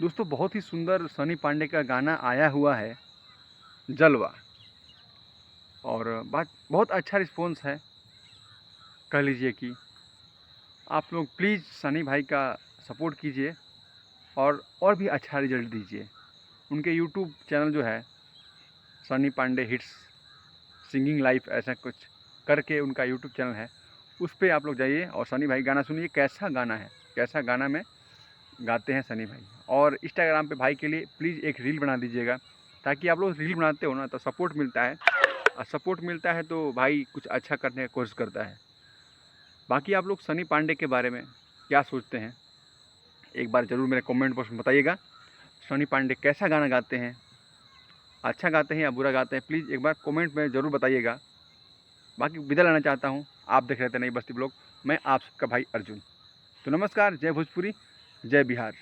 दोस्तों बहुत ही सुंदर सनी पांडे का गाना आया हुआ है जलवा। और बात बहुत अच्छा रिस्पॉन्स है, कह लीजिए कि आप लोग प्लीज़ सनी भाई का सपोर्ट कीजिए और भी अच्छा रिजल्ट दीजिए। उनके यूट्यूब चैनल जो है Sunny Pandey hits singing life ऐसा कुछ करके उनका यूट्यूब चैनल है, उस पर आप लोग जाइए और सनी भाई गाना सुनिए। कैसा गाना है, कैसा गाना में गाते हैं सनी भाई। और इंस्टाग्राम पे भाई के लिए प्लीज़ एक रील बना दीजिएगा, ताकि आप लोग रील बनाते हो ना तो सपोर्ट मिलता है, और सपोर्ट मिलता है तो भाई कुछ अच्छा करने की कोशिश करता है। बाकी आप लोग सनी पांडे के बारे में क्या सोचते हैं, एक बार ज़रूर मेरे कमेंट बॉक्स में बताइएगा। सनी पांडे कैसा गाना गाते हैं, अच्छा गाते हैं या बुरा गाते हैं, प्लीज़ एक बार कमेंट में ज़रूर बताइएगा। बाकी विदा लेना चाहता हूँ, आप देख रहे थे नई बस्ती ब्लॉग, मैं आप सबका भाई अर्जुन। तो नमस्कार, जय भोजपुरी, जय बिहार।